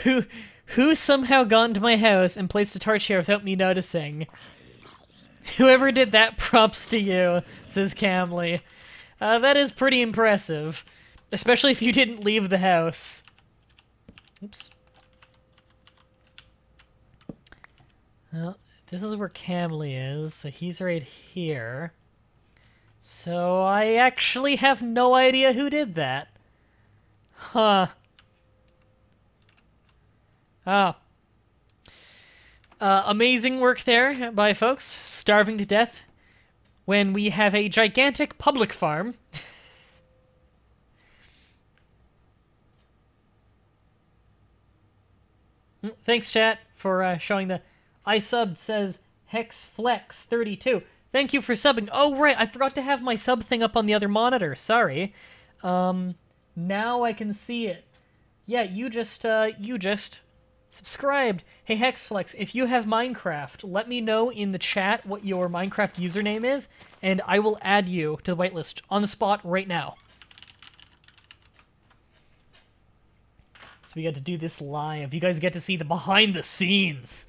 Who somehow got into my house and placed a torch here without me noticing? Whoever did that, props to you, says Camley. That is pretty impressive. Especially if you didn't leave the house. Oops. Well, this is where Camley is, so he's right here. So I actually have no idea who did that. Huh. Oh. Amazing work there by folks, starving to death when we have a gigantic public farm. Thanks, chat, for showing the... I subbed, says HexFlex32. Thank you for subbing. Oh, right, I forgot to have my sub thing up on the other monitor. Sorry. Now I can see it. Yeah, you just subscribed. Hey, HexFlex, if you have Minecraft, let me know in the chat what your Minecraft username is, and I will add you to the whitelist on the spot right now. So we got to do this live. You guys get to see the behind the scenes.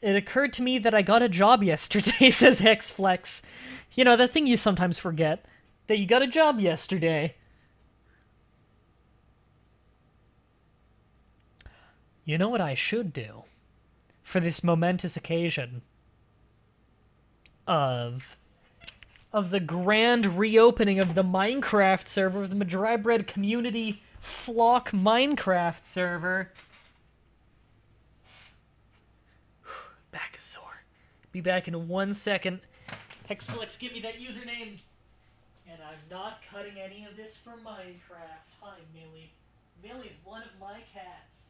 It occurred to me that I got a job yesterday, says HexFlex. You know, that thing you sometimes forget. That you got a job yesterday. You know what I should do? For this momentous occasion of the grand reopening of the Minecraft server, of the Mah-Dry-Bread Community Flock Minecraft server. Back is sore. Be back in 1 second. HexFlex, give me that username. And I'm not cutting any of this for Minecraft. Hi, Millie. Millie's one of my cats.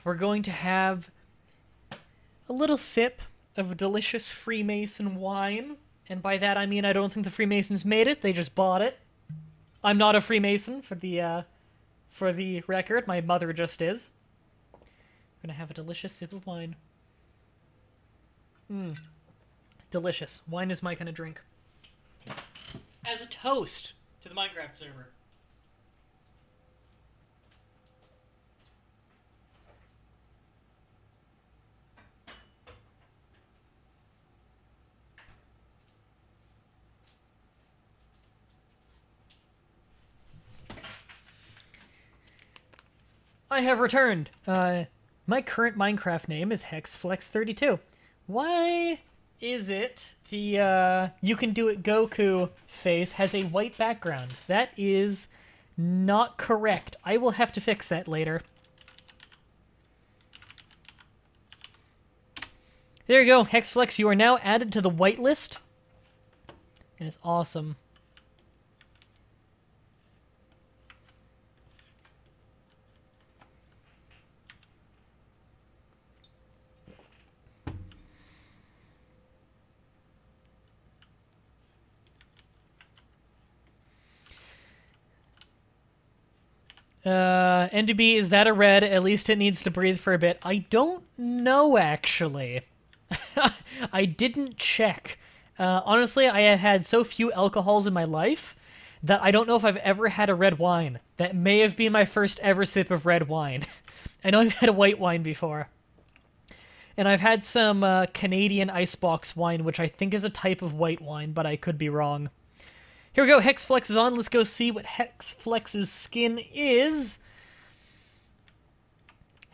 We're going to have a little sip of delicious Freemason wine. And by that I mean I don't think the Freemasons made it, they just bought it. I'm not a Freemason, for the record. My mother just is. I'm gonna have a delicious sip of wine. Delicious. Wine is my kind of drink. As a toast to the Minecraft server. I have returned. My current Minecraft name is HexFlex32. Why is it the You Can Do It Goku face has a white background? That is not correct. I will have to fix that later. There you go, HexFlex, you are now added to the whitelist. And it's awesome. MDB, is that a red? At least it needs to breathe for a bit. I don't know, actually. I didn't check. Honestly, I have had so few alcohols in my life that I don't know if I've ever had a red wine. That may have been my first ever sip of red wine. I know I've had a white wine before. And I've had some Canadian icebox wine, which I think is a type of white wine, but I could be wrong. Here we go, HexFlex is on. Let's go see what HexFlex's skin is.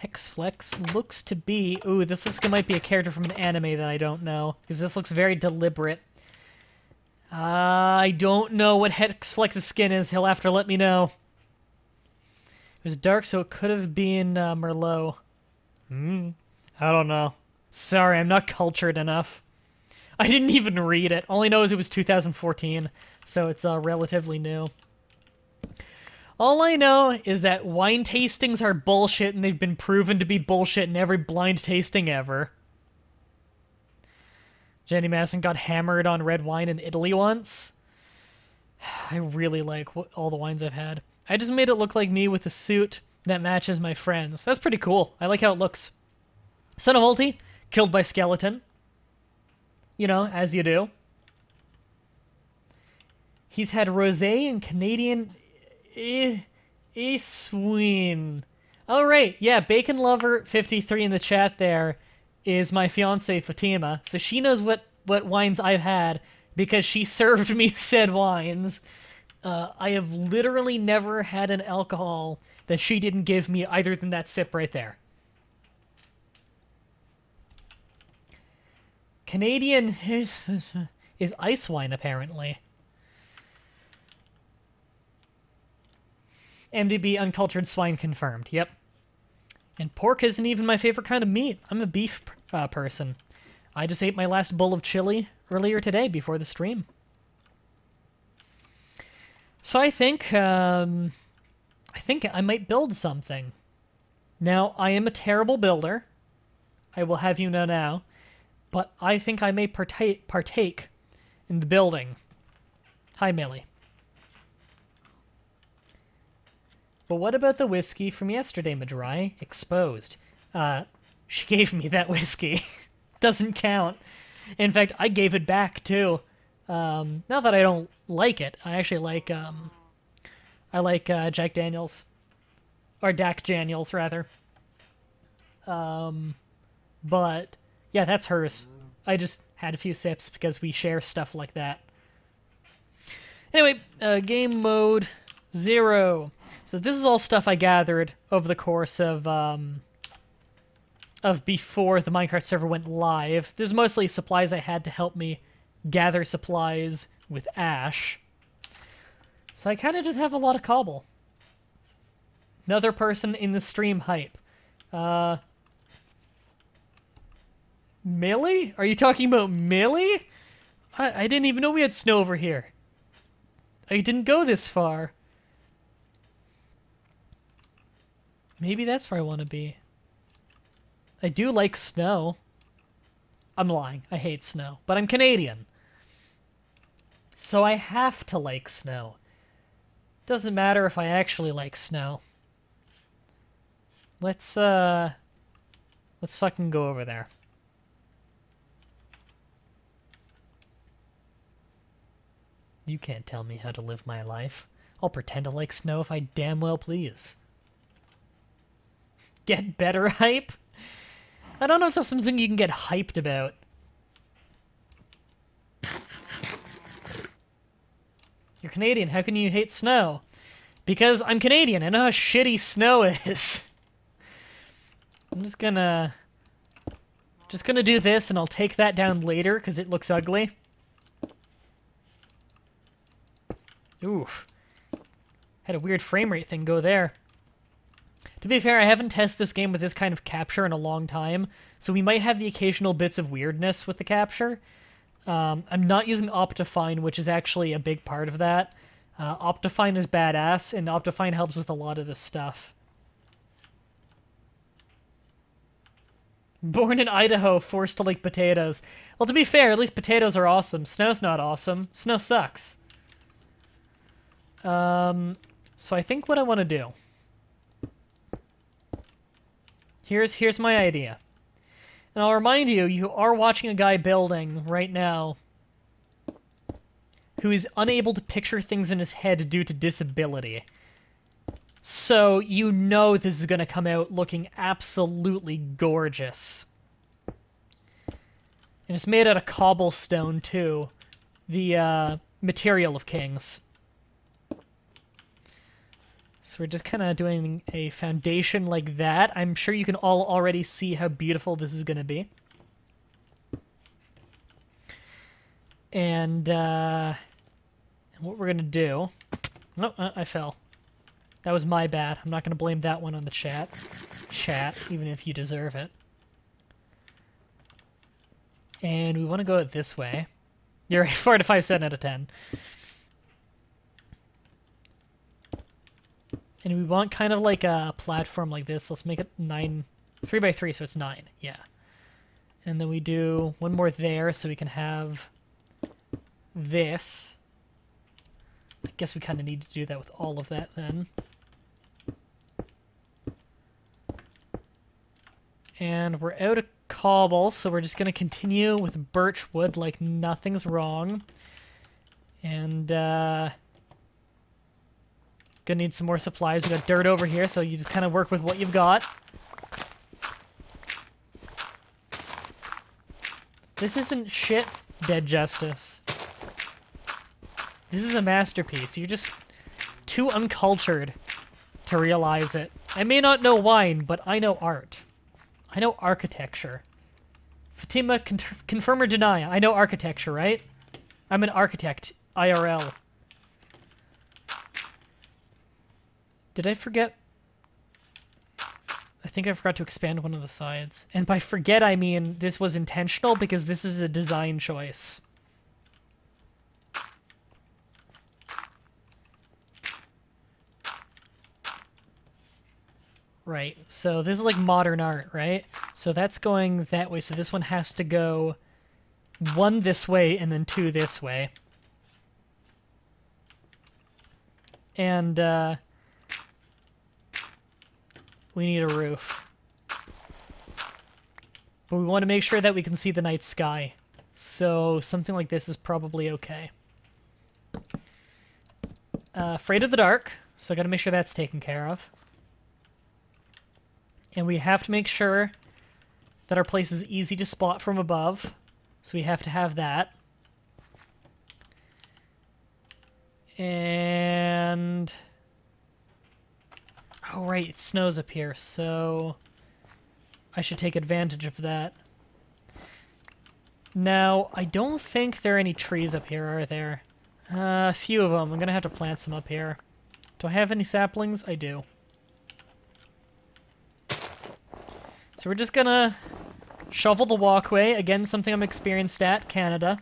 HexFlex looks to be... Ooh, this looks like it might be a character from an anime that I don't know, because this looks very deliberate. I don't know what HexFlex's skin is. He'll have to let me know. It was dark, so it could have been Merlot. I don't know. Sorry, I'm not cultured enough. I didn't even read it. All I know is it was 2014, so it's relatively new. All I know is that wine tastings are bullshit, and they've been proven to be bullshit in every blind tasting ever. Jenny Masson got hammered on red wine in Italy once. I really like all the wines I've had. I just made it look like me with a suit that matches my friends. That's pretty cool. I like how it looks. Son of Ulti, killed by skeleton. You know, as you do. He's had rosé and Canadian Isween. Oh, right. Yeah, Bacon Lover 53 in the chat there is my fiance Fatima. So she knows what wines I've had because she served me said wines. I have literally never had an alcohol that she didn't give me other than that sip right there. Canadian is ice wine, apparently. MDB uncultured swine confirmed. Yep. And pork isn't even my favorite kind of meat. I'm a beef person. I just ate my last bowl of chili earlier today before the stream. So I think I might build something. Now, I am a terrible builder. I will have you know now. But I think I may partake in the building. Hi, Millie. But what about the whiskey from yesterday, Mah-Dry? Exposed. She gave me that whiskey. Doesn't count. In fact, I gave it back, too. Not that I don't like it. I actually like, Jack Daniels. Or Dak Daniels, rather. But, yeah, that's hers. I just had a few sips because we share stuff like that. Anyway, game mode 0. So this is all stuff I gathered over the course of before the Minecraft server went live. This is mostly supplies I had to help me gather supplies with Ash. So I kind of just have a lot of cobble. Another person in the stream hype. Millie? Are you talking about Millie? I didn't even know we had snow over here. I didn't go this far. Maybe that's where I want to be. I do like snow. I'm lying. I hate snow. But I'm Canadian. So I have to like snow. Doesn't matter if I actually like snow. Let's fucking go over there. You can't tell me how to live my life. I'll pretend to like snow if I damn well please. Get better hype? I don't know if there's something you can get hyped about. You're Canadian, how can you hate snow? Because I'm Canadian, I know how shitty snow is. I'm just gonna do this and I'll take that down later because it looks ugly. Oof. Had a weird frame rate thing go there. To be fair, I haven't tested this game with this kind of capture in a long time, so we might have the occasional bits of weirdness with the capture. I'm not using Optifine, which is actually a big part of that. Optifine is badass, and Optifine helps with a lot of this stuff. Born in Idaho, forced to like potatoes. Well, to be fair, at least potatoes are awesome. Snow's not awesome. Snow sucks. So I think what I want to do... Here's my idea. And I'll remind you, you are watching a guy building right now who is unable to picture things in his head due to disability. So you know this is going to come out looking absolutely gorgeous. And it's made out of cobblestone, too. The material of kings. So we're just kind of doing a foundation like that. I'm sure you can all already see how beautiful this is going to be. And what we're going to do... Oh, I fell. That was my bad. I'm not going to blame that one on the chat. Even if you deserve it. And we want to go this way. You're right, 4 to 5, 7 out of 10. And we want kind of like a platform like this. Let's make it 3 by 3, so it's 9. Yeah. And then we do one more there, so we can have this. I guess we kind of need to do that with all of that then. And we're out of cobble, so we're just gonna continue with birch wood like nothing's wrong. And, gonna need some more supplies. We got dirt over here, so you just kind of work with what you've got. This isn't shit, Dead Justice. This is a masterpiece. You're just too uncultured to realize it. I may not know wine, but I know art. I know architecture. Fatima, confirm or deny. I know architecture, right? I'm an architect, IRL. Did I forget? I think I forgot to expand one of the sides. And by forget, I mean this was intentional because this is a design choice. Right, so this is like modern art, right? So that's going that way, so this one has to go 1 this way and then 2 this way. And, we need a roof. But we want to make sure that we can see the night sky. So something like this is probably okay. Afraid of the dark, so I gotta make sure that's taken care of. And we have to make sure that our place is easy to spot from above. So we have to have that. And... oh, right, it snows up here, so I should take advantage of that. Now, I don't think there are any trees up here, are there? A few of them. I'm gonna have to plant some up here. Do I have any saplings? I do. So we're just gonna shovel the walkway. Again, something I'm experienced at, Canada.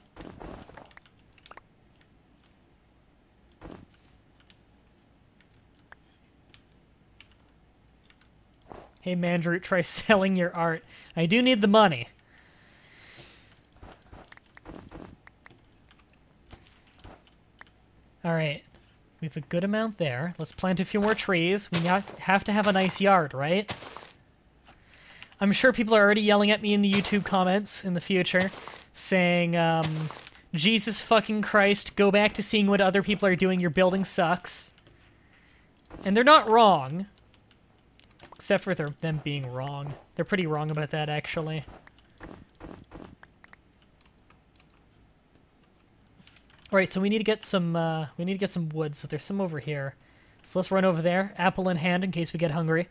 Hey, Mandroot, try selling your art. I do need the money. Alright. We have a good amount there. Let's plant a few more trees. We have to have a nice yard, right? I'm sure people are already yelling at me in the YouTube comments in the future, saying, Jesus fucking Christ, go back to seeing what other people are doing, your building sucks. And they're not wrong. Except for them being wrong. They're pretty wrong about that, actually. Alright, so we need to get some wood, so there's some over here. So let's run over there, apple in hand in case we get hungry.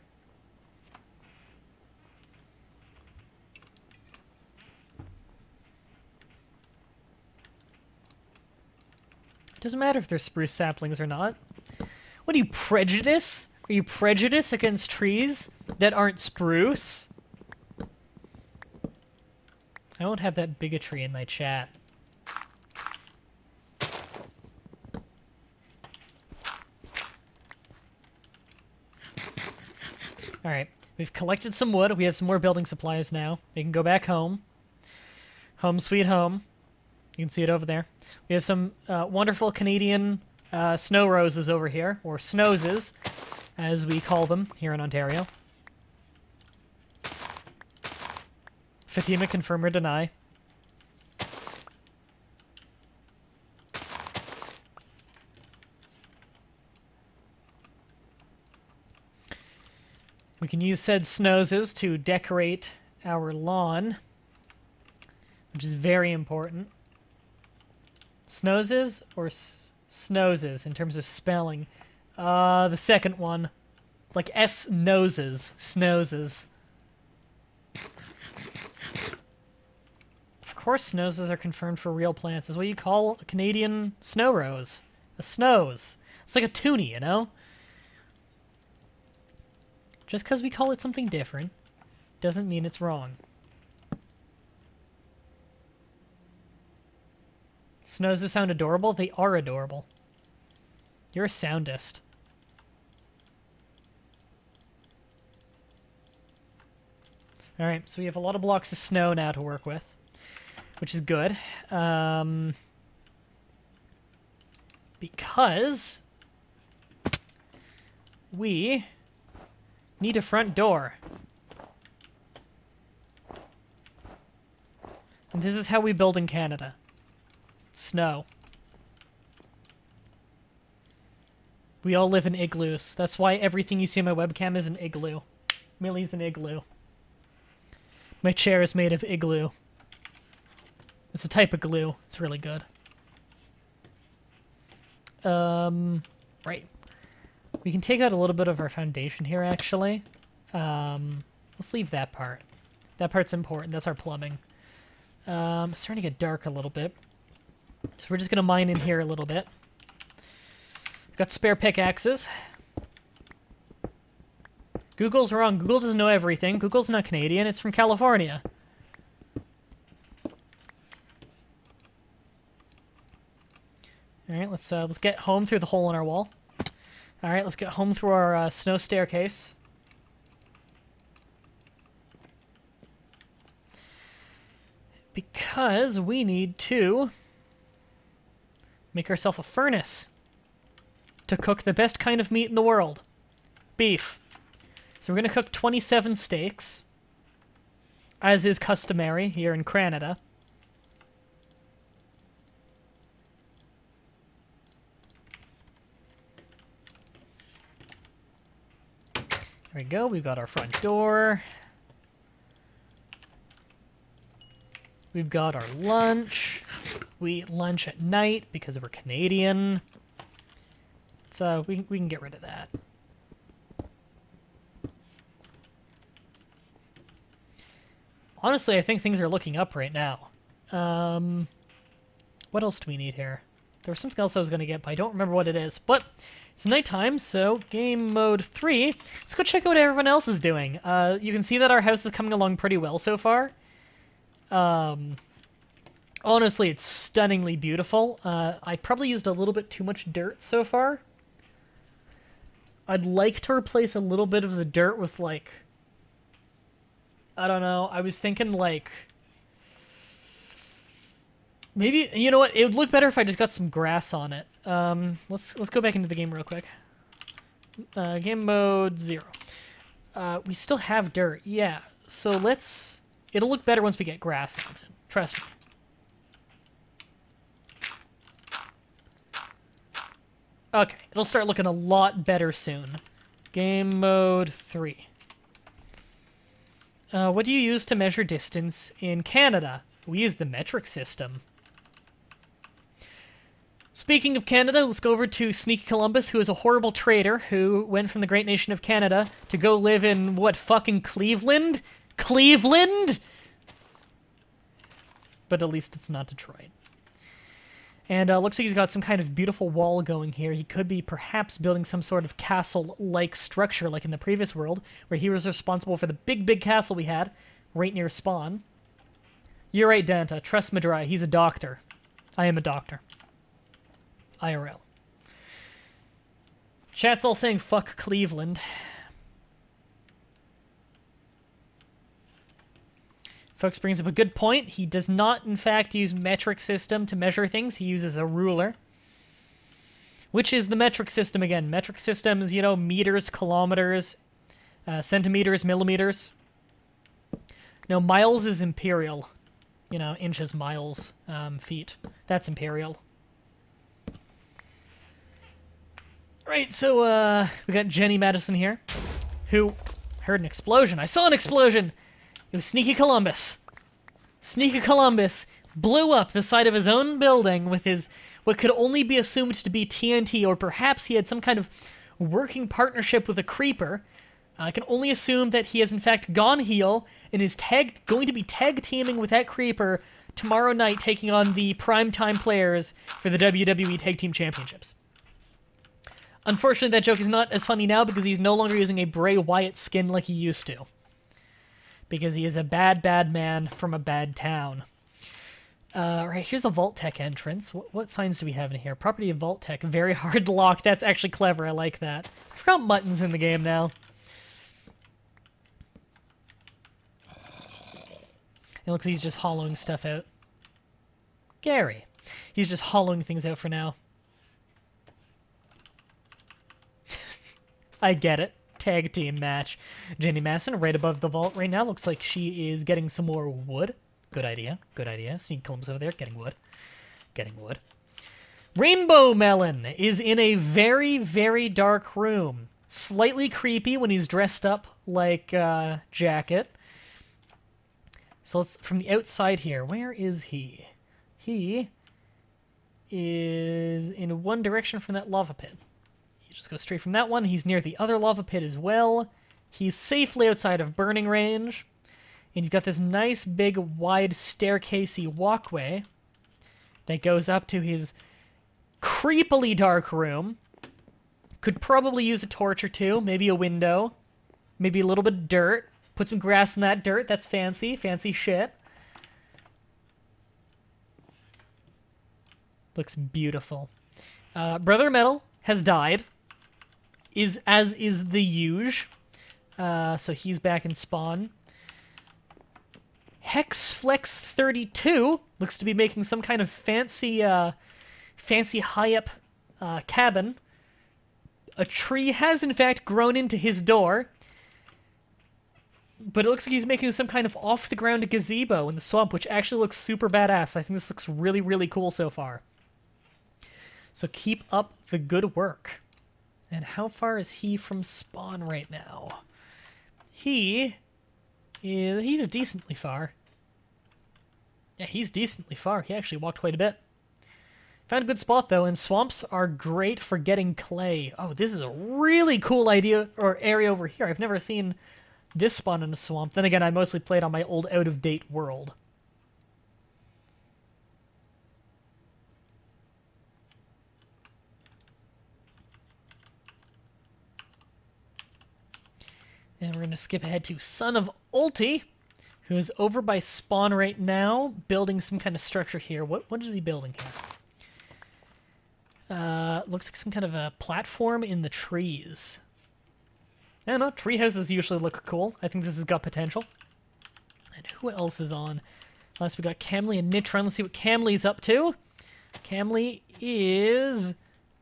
Doesn't matter if they're spruce saplings or not. What are you, prejudice? Are you prejudiced against trees that aren't spruce? I won't have that bigotry in my chat. Alright, we've collected some wood. We have some more building supplies now. We can go back home. Home sweet home. You can see it over there. We have some wonderful Canadian snow roses over here, or snowses, as we call them here in Ontario. Fatima, confirm or deny. We can use said snowses to decorate our lawn, which is very important. Snowses or snoses in terms of spelling? The second one. Like S-noses. Snoses. Of course snoses are confirmed for real plants. Is what you call a Canadian snow rose. A snose. It's like a toonie, you know? Just because we call it something different doesn't mean it's wrong. Snoses sound adorable? They are adorable. You're a soundist. Alright, so we have a lot of blocks of snow now to work with, which is good. Because we need a front door. And this is how we build in Canada. Snow. We all live in igloos. That's why everything you see on my webcam is an igloo. Millie's an igloo. My chair is made of igloo. It's a type of glue. It's really good. Right. We can take out a little bit of our foundation here, actually. Let's leave that part. That part's important. That's our plumbing. It's starting to get dark a little bit. So we're just going to mine in here a little bit. We've got spare pickaxes. Google's wrong. Google doesn't know everything. Google's not Canadian. It's from California. All right, let's get home through the hole in our wall. All right, let's get home through our snow staircase. Because we need to make ourselves a furnace to cook the best kind of meat in the world. Beef. So we're going to cook 27 steaks, as is customary here in Canada. There we go. We've got our front door. We've got our lunch. We eat lunch at night because we're Canadian. So we can get rid of that. Honestly, I think things are looking up right now. What else do we need here? There was something else I was going to get, but I don't remember what it is. But it's nighttime, so game mode 3. Let's go check out what everyone else is doing. You can see that our house is coming along pretty well so far. Honestly, it's stunningly beautiful. I probably used a little bit too much dirt so far. I'd like to replace a little bit of the dirt with, like, I don't know, I was thinking, like, maybe, you know what, it would look better if I just got some grass on it. Let's go back into the game real quick. Game mode 0. We still have dirt, yeah. So it'll look better once we get grass on it. Trust me. Okay, it'll start looking a lot better soon. Game mode 3. What do you use to measure distance in Canada? We use the metric system. Speaking of Canada, let's go over to Sneaky Columbus, who is a horrible traitor who went from the great nation of Canada to go live in, what, fucking Cleveland? Cleveland? But at least it's not Detroit. And looks like he's got some kind of beautiful wall going here. He could be perhaps building some sort of castle-like structure like in the previous world, where he was responsible for the big castle we had right near spawn. You're right, Danta. Trust Mah-Dry. He's a doctor. I am a doctor. IRL. Chat's all saying fuck Cleveland. Folks brings up a good point. He does not, in fact, use metric system to measure things. He uses a ruler. Which is the metric system again? Metric systems, you know, meters, kilometers, centimeters, millimeters. No, miles is imperial. You know, inches, miles, feet. That's imperial. Right, so we got Jenny Madison here, who heard an explosion. I saw an explosion! It was Sneaky Columbus. Sneaky Columbus blew up the side of his own building with his, what could only be assumed to be TNT, or perhaps he had some kind of working partnership with a creeper. I can only assume that he has in fact gone heel and is going to be tag teaming with that creeper tomorrow night, taking on the primetime players for the WWE Tag Team Championships. Unfortunately, that joke is not as funny now because he's no longer using a Bray Wyatt skin like he used to. Because he is a bad man from a bad town. Right, here's the Vault Tech entrance. What signs do we have in here? Property of Vault Tech. Very hard to lock. That's actually clever. I like that. I forgot Mutton's in the game now. It looks like he's just hollowing stuff out. Gary. He's just hollowing things out for now. I get it. Tag team match. Jenny Masson right above the vault right now. Looks like she is getting some more wood. Good idea. Good idea. Sneak Clumps over there. Getting wood. Getting wood. Rainbow Melon is in a very, very dark room. Slightly creepy when he's dressed up like Jacket. So let's, from the outside here, where is he? He is in one direction from that lava pit. You just go straight from that one. He's near the other lava pit as well. He's safely outside of burning range. And he's got this nice, big, wide, staircasey walkway that goes up to his creepily dark room. Could probably use a torch or two, maybe a window, maybe a little bit of dirt. Put some grass in that dirt. That's fancy. Fancy shit. Looks beautiful. Brother Metal has died. As is the huge. So he's back in spawn. Hexflex32 looks to be making some kind of fancy high-up cabin. A tree has, in fact, grown into his door. But it looks like he's making some kind of off-the-ground gazebo in the swamp, which actually looks super badass. I think this looks really, really cool so far. So keep up the good work. And how far is he from spawn right now? He's decently far. Yeah, he's decently far. He actually walked quite a bit. Found a good spot, though, and swamps are great for getting clay. Oh, this is a really cool idea, or area over here. I've never seen this spawn in a swamp. Then again, I mostly played on my old out-of-date world. And we're going to skip ahead to Son of Ulti, who is over by spawn right now, building some kind of structure here. What is he building here? Looks like some kind of a platform in the trees. I don't know, tree houses usually look cool. I think this has got potential. And who else is on? Last we got Camley and Nitron. Let's see what Camley's up to. Camley is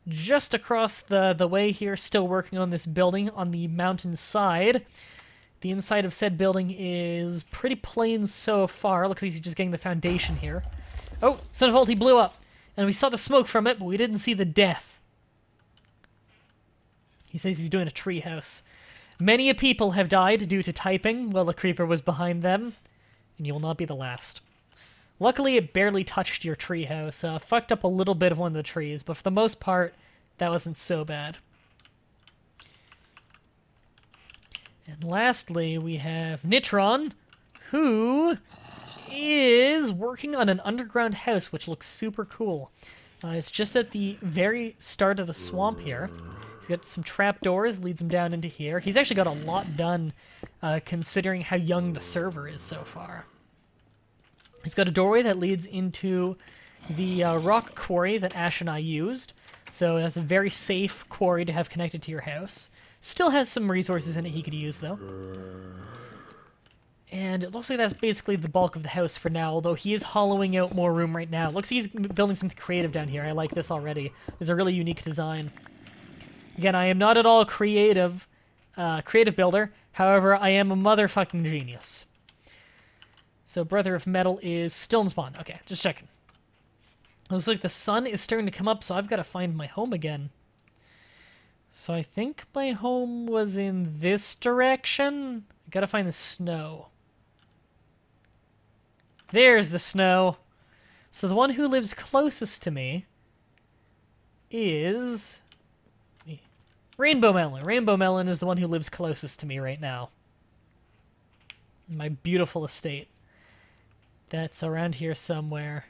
just across the way here, still working on this building on the mountain side. The inside of said building is pretty plain so far. Looks like he's just getting the foundation here. Oh, Son of Ulti blew up. And we saw the smoke from it, but we didn't see the death. He says he's doing a treehouse. Many a people have died due to typing while the creeper was behind them, and you will not be the last. Luckily, it barely touched your treehouse. Fucked up a little bit of one of the trees, but for the most part, that wasn't so bad. And lastly, we have Nitron, who is working on an underground house, which looks super cool. It's just at the very start of the swamp here. He's got some trapdoors, leads him down into here. He's actually got a lot done, considering how young the server is so far. He's got a doorway that leads into the rock quarry that Ash and I used. So that's a very safe quarry to have connected to your house. Still has some resources in it he could use, though. And it looks like that's basically the bulk of the house for now, although he is hollowing out more room right now. Looks like he's building something creative down here. I like this already. It's a really unique design. Again, I am not at all creative builder. However, I am a motherfucking genius. So Brother of Metal is still in spawn. Okay, just checking. Looks like the sun is starting to come up, so I've got to find my home again. So I think my home was in this direction. I gotta find the snow. There's the snow. So the one who lives closest to me is Rainbow Melon. Rainbow Melon is the one who lives closest to me right now. My beautiful estate. That's around here somewhere.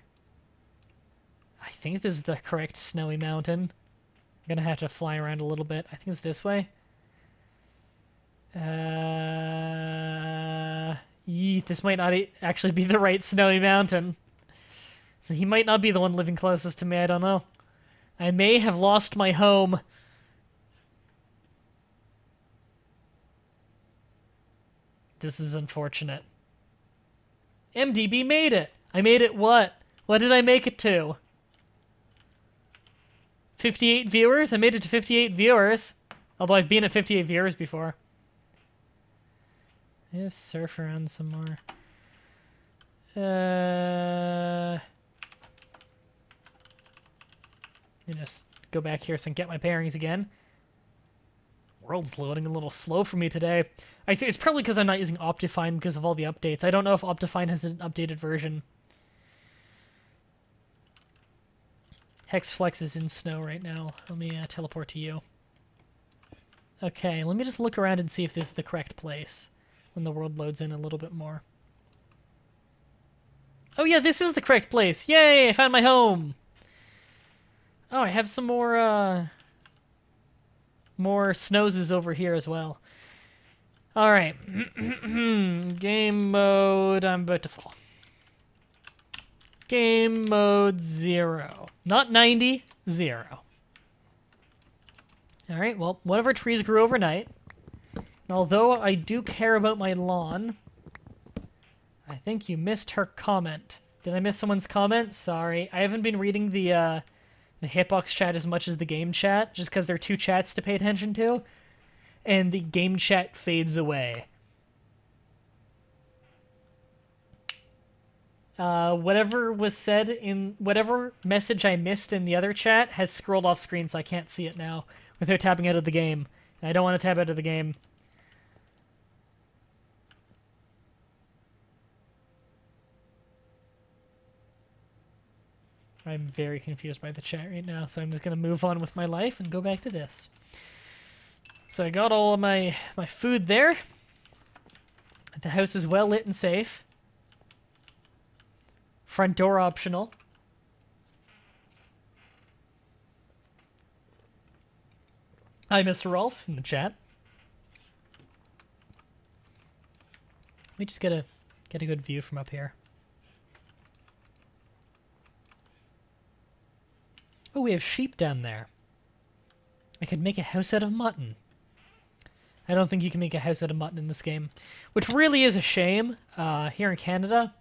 I think this is the correct snowy mountain. I'm gonna have to fly around a little bit. I think it's this way. This might not actually be the right snowy mountain. So he might not be the one living closest to me, I don't know. I may have lost my home. This is unfortunate. MDB made it! I made it what? What did I make it to? 58 viewers? I made it to 58 viewers. Although I've been at 58 viewers before. Just surf around some more. Just go back here so I can get my bearings again. World's loading a little slow for me today. I see, it's probably because I'm not using Optifine because of all the updates. I don't know if Optifine has an updated version. Hexflex is in snow right now. Let me teleport to you. Okay, let me just look around and see if this is the correct place when the world loads in a little bit more. Oh yeah, this is the correct place. Yay, I found my home. Oh, I have some more snowses over here as well. All right. Game mode, I'm about to fall. Game mode 0. Not 90, 0. All right, well, one of our trees grew overnight. And although I do care about my lawn, I think you missed her comment. Did I miss someone's comment? Sorry. I haven't been reading the hitbox chat as much as the game chat, just because there are two chats to pay attention to, and the game chat fades away. Whatever was said in whatever message I missed in the other chat has scrolled off screen, so I can't see it now without tapping out of the game. And I don't want to tap out of the game. I'm very confused by the chat right now, so I'm just going to move on with my life and go back to this. So I got all of my food there. The house is well lit and safe. Front door optional. Hi, Mr. Rolf, in the chat. Let me just get a good view from up here. Oh, we have sheep down there. I could make a house out of mutton. I don't think you can make a house out of mutton in this game, which really is a shame. Here in Canada,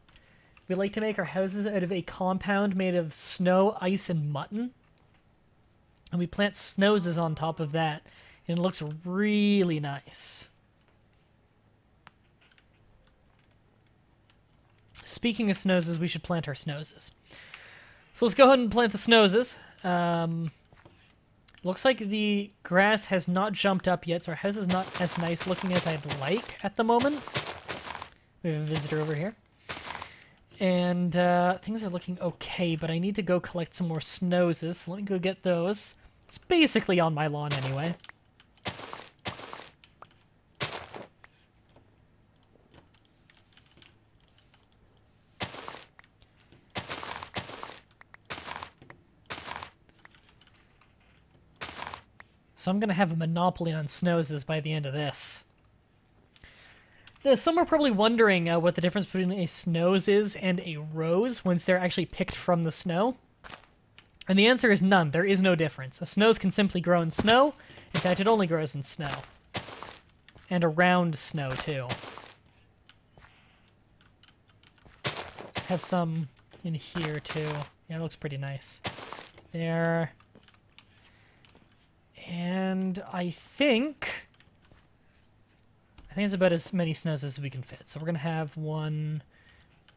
we like to make our houses out of a compound made of snow, ice, and mutton. And we plant snowses on top of that, and it looks really nice. Speaking of snowses, we should plant our snowses. So let's go ahead and plant the snowses. Looks like the grass has not jumped up yet, so our house is not as nice looking as I'd like at the moment. We have a visitor over here. And things are looking okay, but I need to go collect some more snowses, so let me go get those. It's basically on my lawn anyway. So I'm going to have a monopoly on snowses by the end of this. Some are probably wondering what the difference between a snowes is and a rose once they're actually picked from the snow. And the answer is none. There is no difference. A snowes can simply grow in snow. In fact, it only grows in snow. And around snow, too. Let's have some in here, too. Yeah, it looks pretty nice. There. And I think it's about as many snows as we can fit. So we're going to have one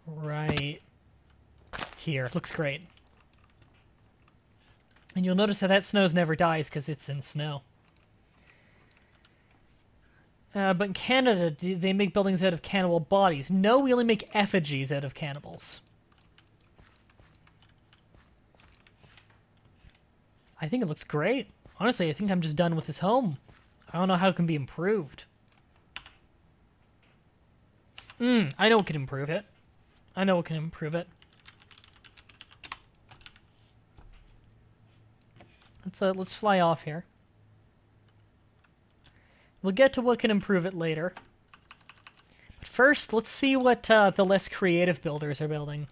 right here. Looks great. And you'll notice how that snows never dies because it's in snow. But in Canada, do they make buildings out of cannibal bodies? No, we only make effigies out of cannibals. I think it looks great. Honestly, I think I'm just done with this home. I don't know how it can be improved. I know what can improve it. I know what can improve it. Let's fly off here. We'll get to what can improve it later. But first, let's see what the less creative builders are building.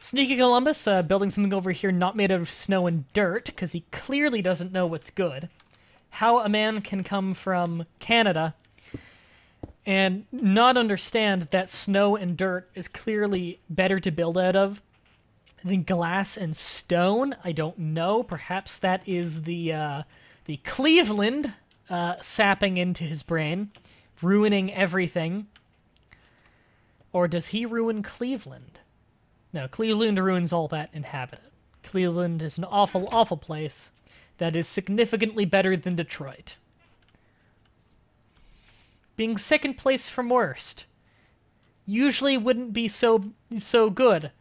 Sneaky Columbus, building something over here not made out of snow and dirt, because he clearly doesn't know what's good. How a man can come from Canada and not understand that snow and dirt is clearly better to build out of than glass and stone, I don't know. Perhaps that is the Cleveland sapping into his brain, ruining everything. Or does he ruin Cleveland? No, Cleveland ruins all that inhabit it. Cleveland is an awful, awful place that is significantly better than Detroit. Being second place from worst usually wouldn't be so good,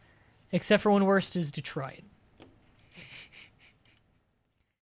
except for when worst is Detroit.